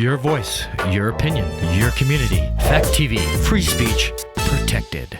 Your voice, your opinion, your community. Fact TV, free speech, protected.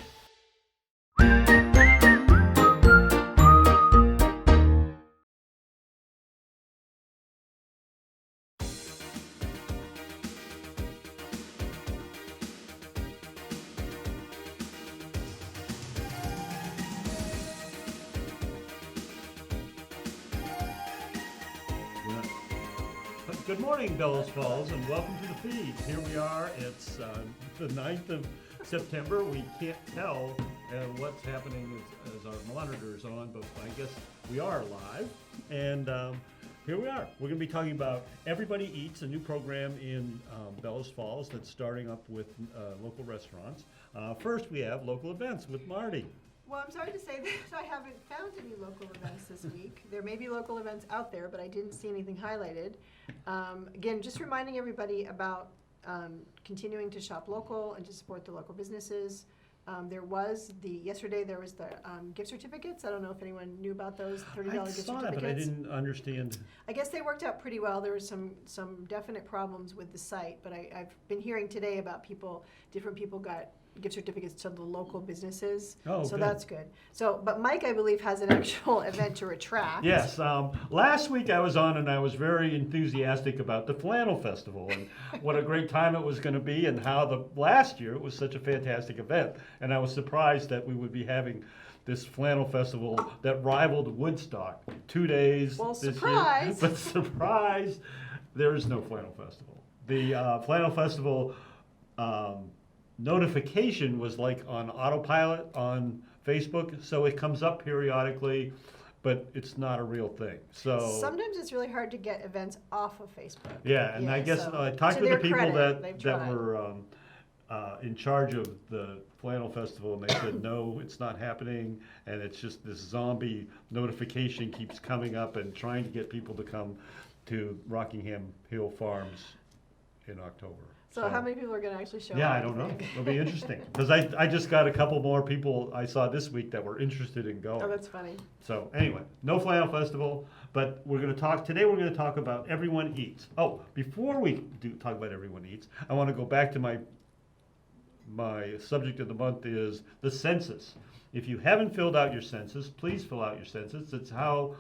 Good morning, Bellows Falls, and welcome to the feed. Here we are. It's the 9th of September. We can't tell what's happening as our monitor's on, but I guess we are live. And here we are. We're going to be talking about Everybody Eats, a new program in Bellows Falls that's starting up with local restaurants. First, we have local events with Marty. Well, I'm sorry to say that I haven't found any local events this week. There may be local events out there, but I didn't see anything highlighted. Again, just reminding everybody about continuing to shop local and to support the local businesses. Yesterday there was the gift certificates. I don't know if anyone knew about those $30 gift certificates. I saw that, but I didn't understand. I guess they worked out pretty well. There were some definite problems with the site, but I've been hearing today about different people got gift certificates to the local businesses. Oh, so good. That's good. So, but Mike, I believe, has an actual event to retract. Yes. Last week I was on and I was very enthusiastic about the Flannel Festival and what a great time it was going to be and how last year it was such a fantastic event. And I was surprised that we would be having this Flannel Festival that rivaled Woodstock. 2 days Well, this surprise. year. But surprise, there is no Flannel Festival. The Flannel Festival notification was like on autopilot on Facebook, so it comes up periodically, but it's not a real thing. So sometimes it's really hard to get events off of Facebook. Yeah, and I guess I talked to the people that were in charge of the Flannel Festival, and they said no, it's not happening, and it's just this zombie notification keeps coming up and trying to get people to come to Rockingham Hill Farms in October. So how many people are going to actually show up? Yeah, I don't know. It'll be interesting because I just got a couple more people I saw this week that were interested in going. Oh, that's funny. So anyway, no Flannel Festival, but we're going to talk about Everyone Eats. Oh, before we talk about Everyone Eats, I want to go back to my subject of the month is the census. If you haven't filled out your census, please fill out your census. It's how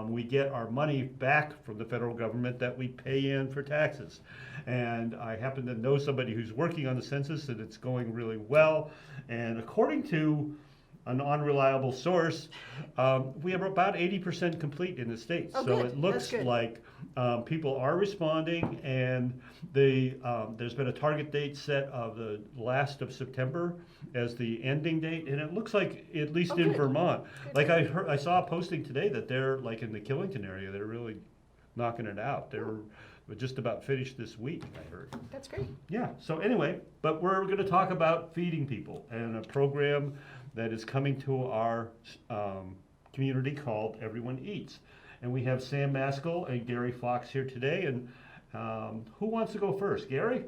we get our money back from the federal government that we pay in for taxes. And I happen to know somebody who's working on the census, and it's going really well. And according to an unreliable source, we are about 80% complete in the state. Oh, so good. It looks like people are responding, and there's been a target date set of the last of September as the ending date, and it looks like, at least in Vermont, like I saw a posting today that they're like in the Killington area, they're really knocking it out. They're just about finished this week, I heard. That's great. Yeah, so anyway, but we're going to talk about feeding people and a program that is coming to our community called Everyone Eats. And we have Sam Maskell and Gary Fox here today. And who wants to go first? Gary?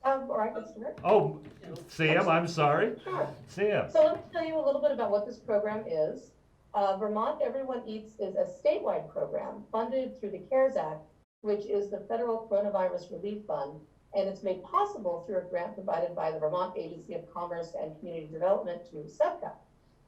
All right, let's start. Oh, Sam, I'm sorry. Sure. Sam. So let me tell you a little bit about what this program is. Vermont Everyone Eats is a statewide program funded through the CARES Act, which is the Federal Coronavirus Relief Fund, and it's made possible through a grant provided by the Vermont Agency of Commerce and Community Development to SEPCA.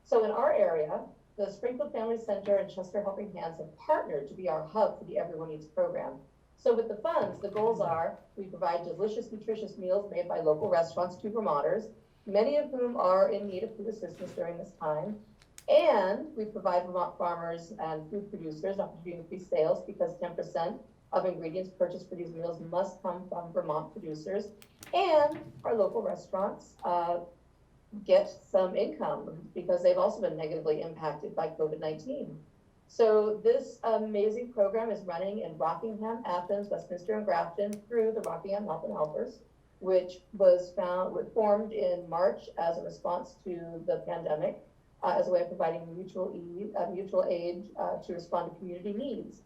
So in our area, the Springfield Family Center and Chester Helping Hands have partnered to be our hub for the Everyone Eats program. So with the funds, the goals are we provide delicious, nutritious meals made by local restaurants to Vermonters, many of whom are in need of food assistance during this time. And we provide Vermont farmers and food producers an opportunity to increase sales because 10% of ingredients purchased for these meals must come from Vermont producers. And our local restaurants get some income because they've also been negatively impacted by COVID-19. So this amazing program is running in Rockingham, Athens, Westminster, and Grafton through the Rockingham Help and Helpers, which was formed in March as a response to the pandemic, as a way of providing mutual aid to respond to community needs.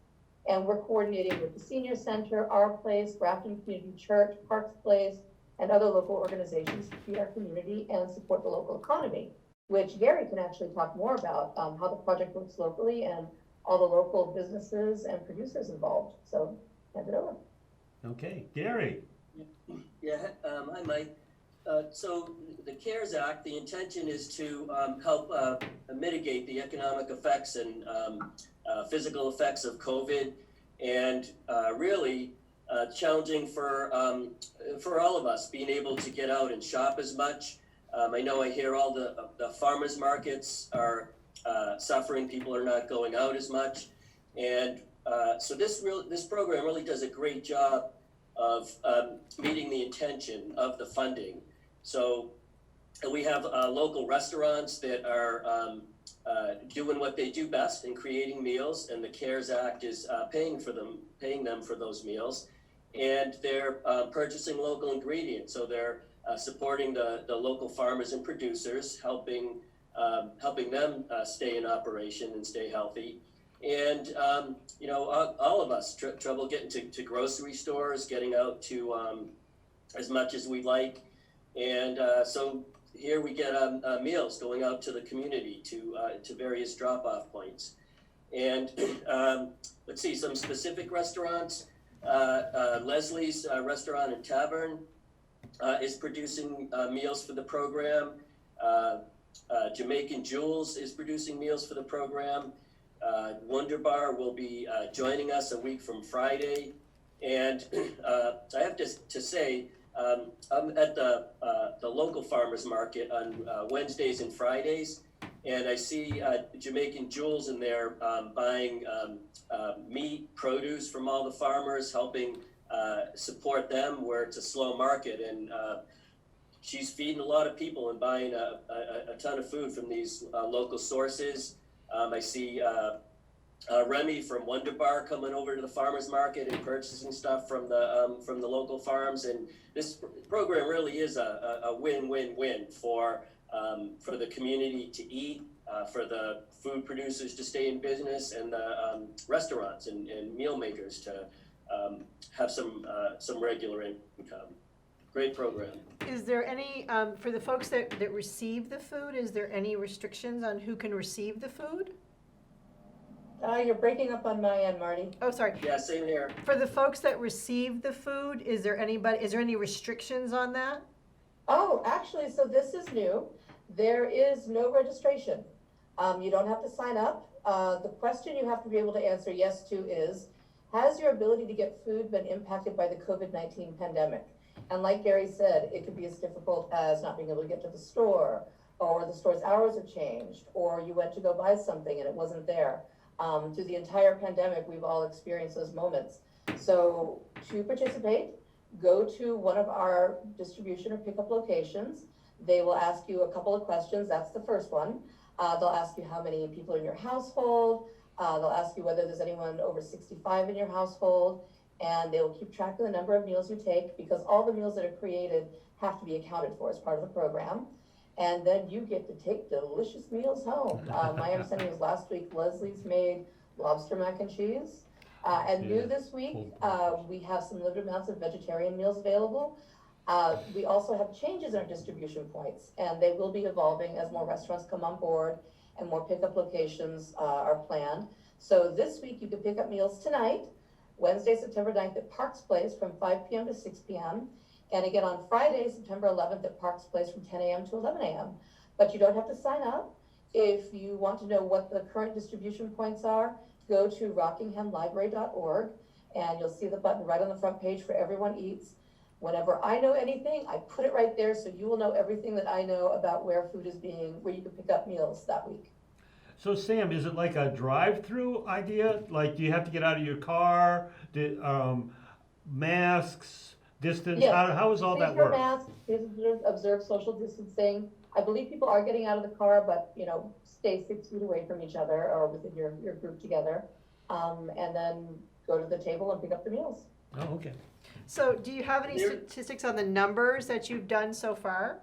And we're coordinating with the Senior Center, Our Place, Grafton Community Church, Parks Place, and other local organizations to feed our community and support the local economy, which Gary can actually talk more about how the project works locally and all the local businesses and producers involved. So hand it over. Okay, Gary. Yeah, hi, Mike. So the CARES Act, the intention is to help mitigate the economic effects and physical effects of COVID, and really challenging for all of us, being able to get out and shop as much. I know I hear all the farmers markets are suffering. People are not going out as much, and so this program really does a great job of meeting the intention of the funding. So we have local restaurants that are doing what they do best in creating meals, and the CARES Act is paying them for those meals, and they're purchasing local ingredients. So they're supporting the local farmers and producers, helping them stay in operation and stay healthy. And you know, all of us trouble getting to grocery stores, getting out to as much as we like, and so here we get meals going out to the community to various drop-off points. And let's see, some specific restaurants. Leslie's Restaurant and Tavern is producing meals for the program. Jamaican Jules is producing meals for the program. Wonder Bar will be joining us a week from Friday. And I have to say, I'm at the local farmers market on Wednesdays and Fridays, and I see Jamaican Jules in there buying meat, produce from all the farmers, helping support them where it's a slow market. And she's feeding a lot of people and buying a ton of food from these local sources. I see Remy from Wonder Bar coming over to the farmers market and purchasing stuff from the local farms. And this program really is a win-win-win for the community to eat, for the food producers to stay in business, and the restaurants and meal makers to have some regular income. Great program. Is there any, for the folks that receive the food, is there any restrictions on who can receive the food? You're breaking up on my end, Marty. Oh, sorry. Yeah, same here. For the folks that receive the food, is there any restrictions on that? Oh, actually, so this is new. There is no registration. You don't have to sign up. The question you have to be able to answer yes to is, has your ability to get food been impacted by the COVID-19 pandemic? And like Gary said, it could be as difficult as not being able to get to the store, or the store's hours have changed, or you went to go buy something and it wasn't there. Through the entire pandemic, we've all experienced those moments. So to participate, go to one of our distribution or pickup locations. They will ask you a couple of questions. That's the first one. They'll ask you how many people in your household. They'll ask you whether there's anyone over 65 in your household. And they will keep track of the number of meals you take, because all the meals that are created have to be accounted for as part of the program. And then you get to take delicious meals home. My understanding was last week, Leslie's made lobster mac and cheese. And new this week, we have some limited amounts of vegetarian meals available. We also have changes in our distribution points, and they will be evolving as more restaurants come on board and more pickup locations are planned. So this week you can pick up meals tonight, Wednesday, September 9th at Parks Place from 5 p.m. to 6 p.m. And again on Friday, September 11th at Parks Place from 10 a.m. to 11 a.m. But you don't have to sign up. If you want to know what the current distribution points are, go to rockinghamlibrary.org, and you'll see the button right on the front page for Everyone Eats. Whenever I know anything, I put it right there, so you will know everything that I know about where you can pick up meals that week. So Sam, is it like a drive-through idea? Like, do you have to get out of your car? Masks, distance? Yes. How does all that Please wear work? masks, please observe social distancing. I believe people are getting out of the car, but stay 6 feet away from each other or within your group together, and then go to the table and pick up the meals. Oh, okay. So do you have any statistics on the numbers that you've done so far?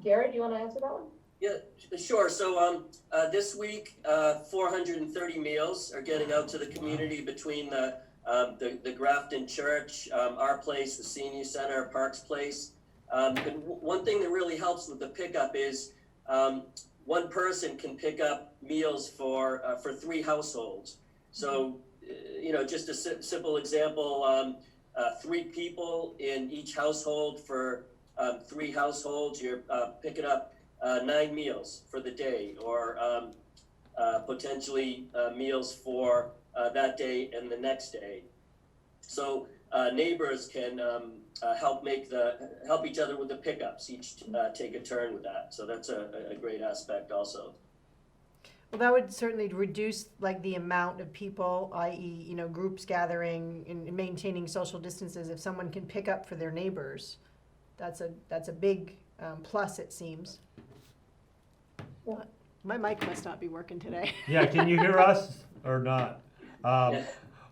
Gary, do you want to answer that one? Yeah, sure. So this week, 430 meals are getting out to the community between the Grafton Church, our place, the Senior Center, Parks Place. And one thing that really helps with the pickup is one person can pick up meals for 3 households. So just a simple example, 3 people in each household for 3 households, you're picking up 9 meals for the day, or potentially meals for that day and the next day. So neighbors can help each other with the pickups, each take a turn with that. So that's a great aspect also. Well, that would certainly reduce like the amount of people, i.e., groups gathering and maintaining social distances. If someone can pick up for their neighbors, that's a big plus, it seems. Yeah. My mic must not be working today. Yeah, can you hear us or not? Yeah.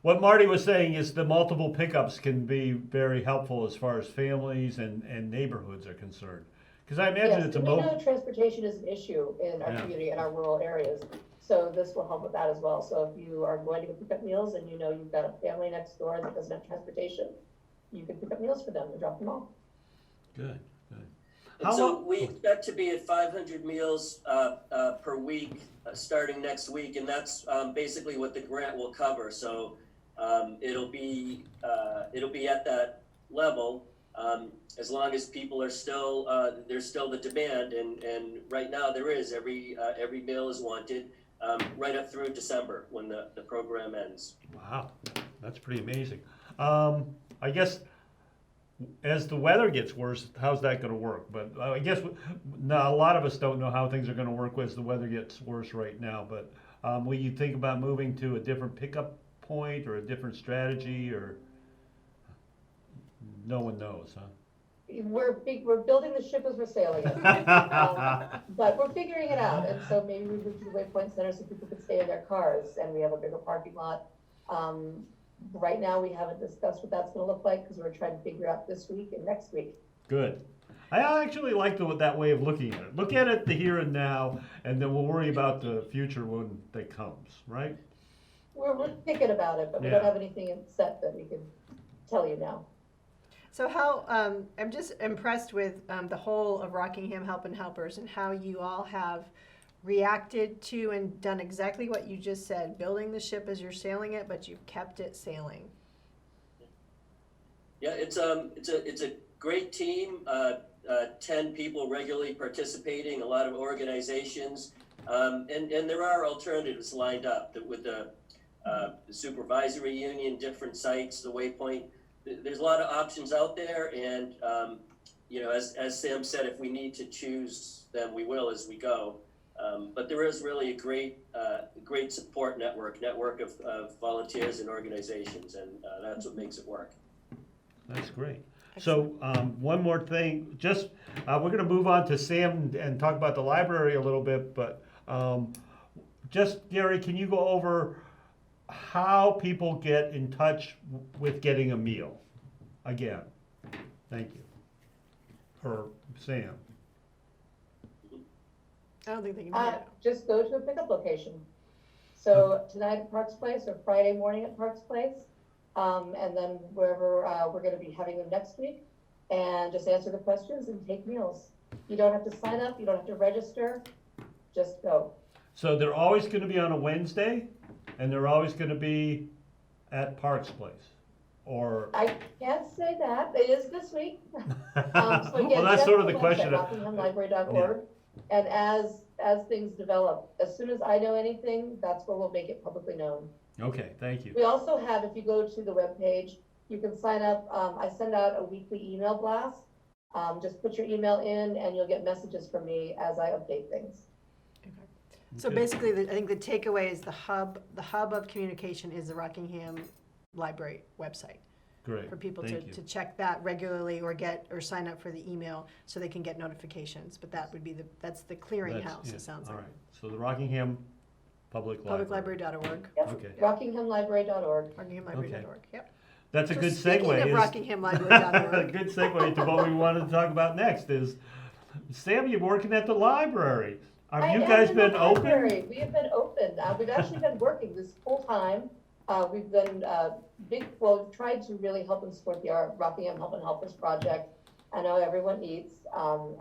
What Marty was saying is the multiple pickups can be very helpful as far as families and neighborhoods are concerned. Because I imagine Yes, it's a we know transportation is an issue in our Yeah. community, in our rural areas. So this will help with that as well. So if you are going to go pick up meals and you've got a family next door that doesn't have transportation, you can pick up meals for them and drop them off. Good, good. And so we expect to be at 500 meals per week starting next week, and that's basically what the grant will cover. So it'll be at that level as long as people are still there's still the demand, and right now there is. Every meal is wanted right up through December when the program ends. Wow, that's pretty amazing. I guess as the weather gets worse, how's that going to work? But I guess now a lot of us don't know how things are going to work as the weather gets worse right now. But will you think about moving to a different pickup point or a different strategy, or no one knows, huh? We're building the ship as we're sailing it. But we're figuring it out. And so maybe we move to the waypoint center so people can stay in their cars and we have a bigger parking lot. Right now, we haven't discussed what that's going to look like because we're trying to figure out this week and next week. Good. I actually like that way of looking at it. Look at it the here and now, and then we'll worry about the future when that comes, right? We're thinking about it, but we don't have anything set that we can tell you now. So how, I'm just impressed with the whole of Rockingham Helping Helpers and how you all have reacted to and done exactly what you just said, building the ship as you're sailing it, but you've kept it sailing. Yeah, it's a great team. 10 people regularly participating, a lot of organizations, and there are alternatives lined up with the supervisory union, different sites, the waypoint. There's a lot of options out there, and as Sam said, if we need to choose them, we will as we go. But there is really a great support network of volunteers and organizations, and that's what makes it work. That's great. So one more thing, just we're going to move on to Sam and talk about the library a little bit, but just Gary, can you go over how people get in touch with getting a meal? Again, thank you. Or Sam. I don't think they can do that. Just go to a pickup location. So tonight at Parks Place or Friday morning at Parks Place, and then wherever we're going to be having them next week, and just answer the questions and take meals. You don't have to sign up. You don't have to register. Just go. So they're always going to be on a Wednesday, and they're always going to be at Parks Place, or I can't say that. It is this week. So again, well, that's sort of the question. RockinghamLibrary.org. And as things develop, as soon as I know anything, that's where we'll make it publicly known. Okay, thank you. We also have, if you go to the webpage, you can sign up. I send out a weekly email blast. Just put your email in and you'll get messages from me as I update things. So basically, I think the takeaway is the hub of communication is the Rockingham Library website. Great. For people Thank you. to check that regularly or sign up for the email so they can get notifications. But that would be that's the clearinghouse, it sounds all like. right. So the Rockingham Public Library. Publiclibrary.org. Yep. Okay. RockinghamLibrary.org. RockinghamLibrary.org. Yep. That's a So good speaking segue. of A RockinghamLibrary.org. good segue to what we wanted to talk about next is, Sam, you're working at the library. Have you guys been open? We have been open. We've actually been working this full time. We've been we've tried to really help and support the Rockingham Helping Helpers project. I know everyone eats.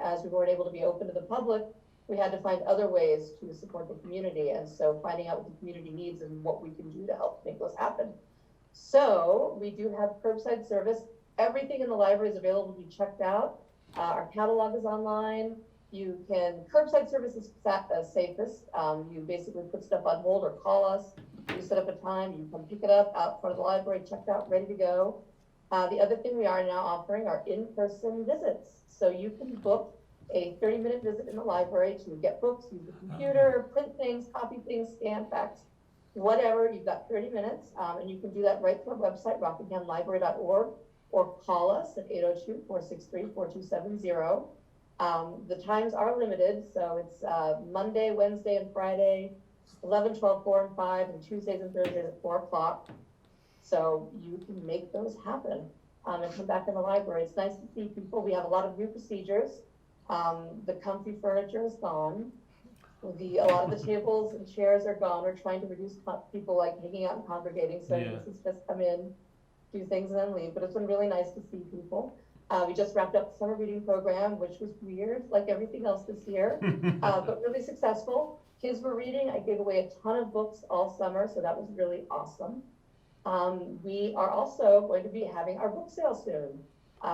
As we weren't able to be open to the public, we had to find other ways to support the community. And so finding out what the community needs and what we can do to help make those happen. So we do have curbside service. Everything in the library is available to be checked out. Our catalog is online. You can, curbside service is safest. You basically put stuff on hold or call us. You set up a time, you come pick it up out front of the library, checked out, ready to go. The other thing we are now offering are in-person visits. So you can book a 30-minute visit in the library to get books, use the computer, print things, copy things, scan, fax, whatever. You've got 30 minutes, and you can do that right through our website, rockinghamlibrary.org, or call us at 802-463-4270. The times are limited, so it's Monday, Wednesday, and Friday, 11, 12, 4, and 5, and Tuesdays and Thursdays at 4 o'clock. So you can make those happen and come back in the library. It's nice to see people. We have a lot of new procedures. The comfy furniture is gone. A lot of the tables and chairs are gone. We're trying to reduce people like hanging out and congregating. So this is just come in, do things, and then leave. But it's been really nice to see people. We just wrapped up the summer reading program, which was weird, like everything else this year, but really successful. Kids were reading. I gave away a ton of books all summer, so that was really awesome. We are also going to be having our book sale soon.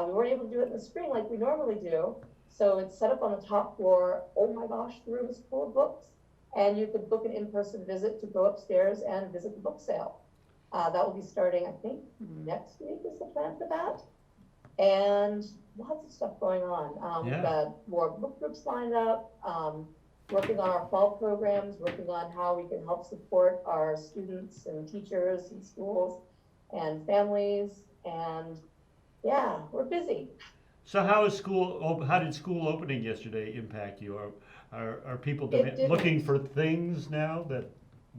We weren't able to do it in the spring like we normally do, so it's set up on the top floor. Oh my gosh, the room is full of books, and you could book an in-person visit to go upstairs and visit the book sale. That will be starting, I think, next week is the plan for that. And lots of stuff going on. We've got more book groups lined up, working on our fall programs, working on how we can help support our students and teachers and schools and families. And yeah, we're busy. So how did school opening yesterday impact you? Are people looking for things now that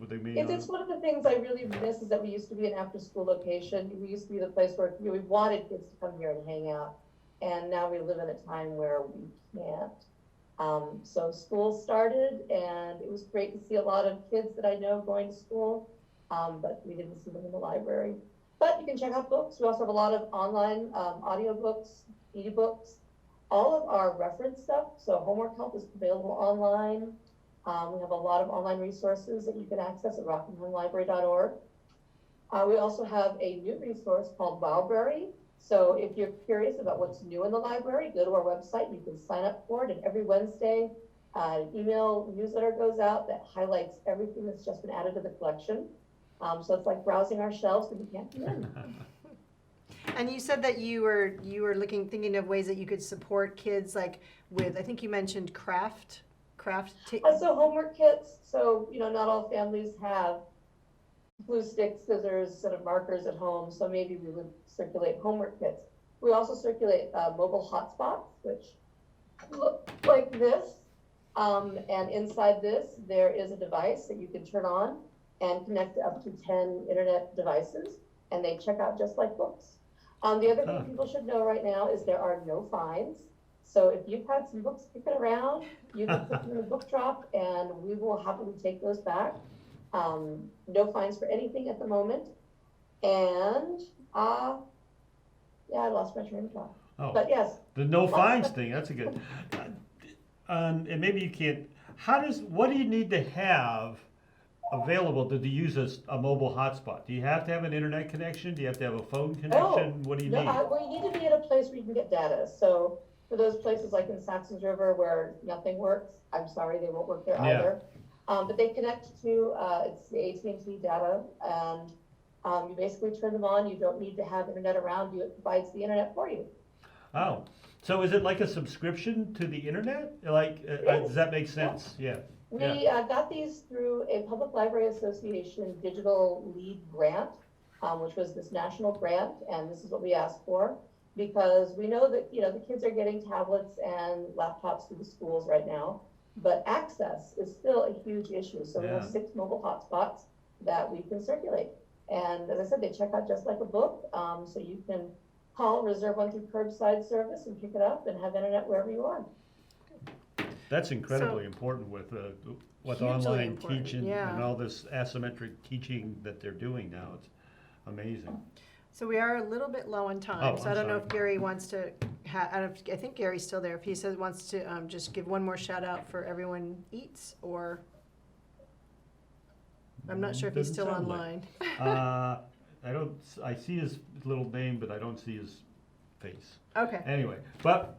they may not? It's one of the things I really miss is that we used to be an after-school location. We used to be the place where we wanted kids to come here and hang out. And now we live in a time where we can't. So school started, and it was great to see a lot of kids that I know going to school, but we didn't see them in the library. But you can check out books. We also have a lot of online audiobooks, e-books, all of our reference stuff. So homework help is available online. We have a lot of online resources that you can access at rockinghamlibrary.org. We also have a new resource called Wowberry. So if you're curious about what's new in the library, go to our website. You can sign up for it. And every Wednesday, an email newsletter goes out that highlights everything that's just been added to the collection. So it's like browsing our shelves and you can't come in. And you said that you were thinking of ways that you could support kids, like with, I think you mentioned craft. So homework kits. So, not all families have glue sticks, scissors, set of markers at home. So maybe we would circulate homework kits. We also circulate mobile hotspots, which look like this. And inside this, there is a device that you can turn on and connect up to 10 internet devices, and they check out just like books. The other thing people should know right now is there are no fines. So if you've had some books kicking around, you can put them in a book drop, and we will happily take those back. No fines for anything at the moment. And I lost my train of thought. Oh, but yes, the no fines thing. That's a good. And maybe you can't. What do you need to have available to use a mobile hotspot? Do you have to have an internet connection? Do you have to have a phone connection? What do you need? Well, you need to be at a place where you can get data. So for those places like in Saxons River where nothing works, I'm sorry, they won't work there either. But they connect to it's the AT&T data, and you basically turn them on. You don't need to have internet around you. It provides the internet for you. Oh, so is it like a subscription to the internet? Does that make sense? Yeah. We got these through a Public Library Association digital lead grant, which was this national grant, and this is what we asked for, because we know that the kids are getting tablets and laptops through the schools right now, but access is still a huge issue. So we have 6 mobile hotspots that we can circulate, and as I said, they check out just like a book, so you can call, reserve one through curbside service, and pick it up and have internet wherever you are. That's incredibly important with online teaching and all this asymmetric teaching that they're doing now. It's amazing. So we are a little bit low on time, so I don't know if Gary wants to I think Gary's still there. If he says, wants to just give one more shout out for Everyone Eats, or I'm not sure if he's Doesn't still sound like- online. I see his little name, but I don't see his face. Okay. Anyway, but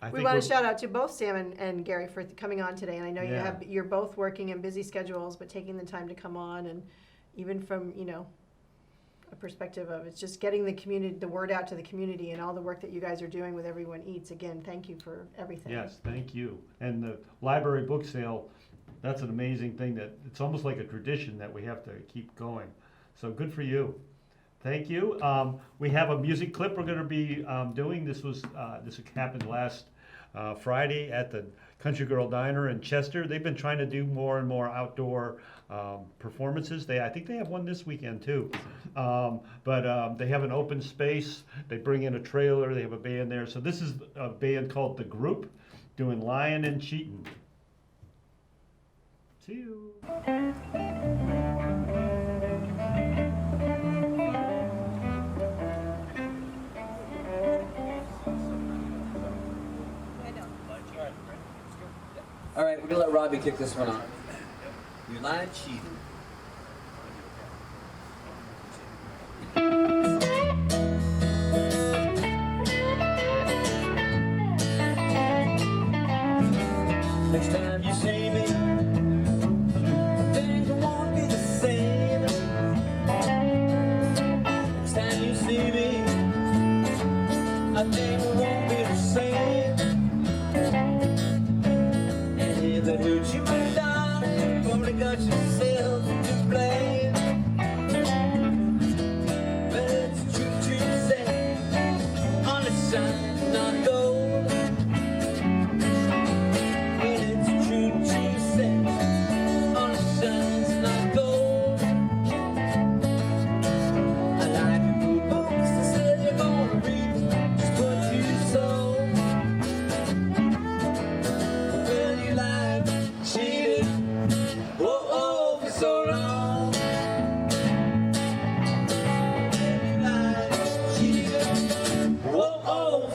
I We think want we're- to shout out to both Sam and Gary for coming on today. And I know Yeah. you're both working in busy schedules, but taking the time to come on, and even from, a perspective of it's just getting the word out to the community, and all the work that you guys are doing with Everyone Eats. Again, thank you for everything. Yes, thank you. And the library book sale, that's an amazing thing that it's almost like a tradition that we have to keep going. So good for you. Thank you. We have a music clip we're going to be doing. This happened last Friday at the Country Girl Diner in Chester. They've been trying to do more and more outdoor performances. I think they have one this weekend too. But they have an open space. They bring in a trailer. They have a band there. So this is a band called The Group doing Lion and Cheatin'. See you. All right, we're gonna let Robbie kick this one off. You lied, cheated. Next time you see me, things won't be the same. Next time you see me, I think it won't be the same. And if it hurts you, my darling, you've only got yourself to blame. But it's true to say, only shine, not gold.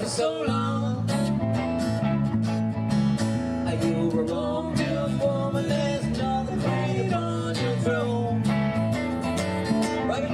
So long, you were wrong, dear woman. There's another queen on your throne. Right?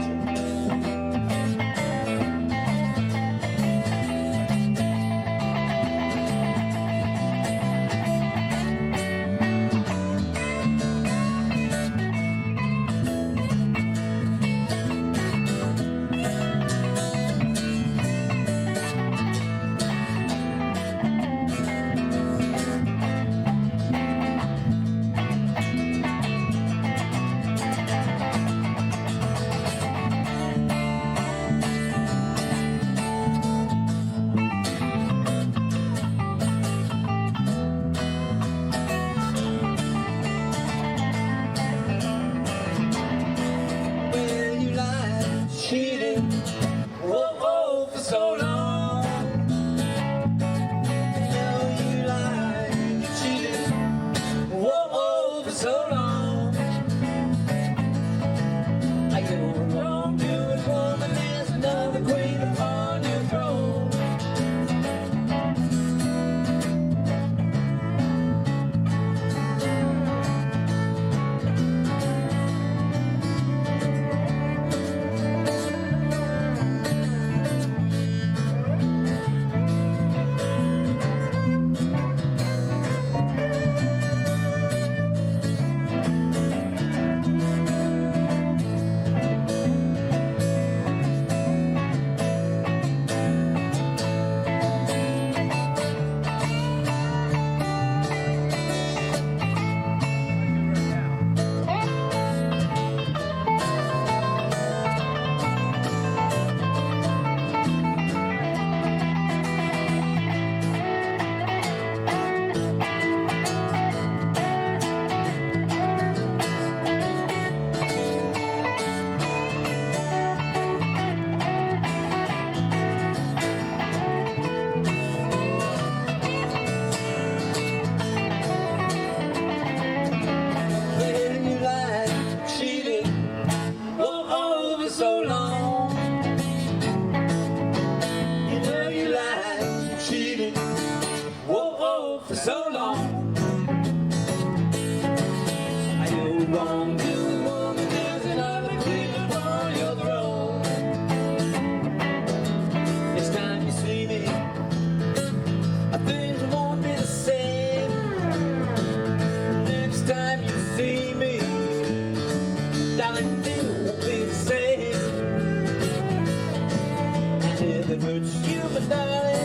that hurts you, my darling.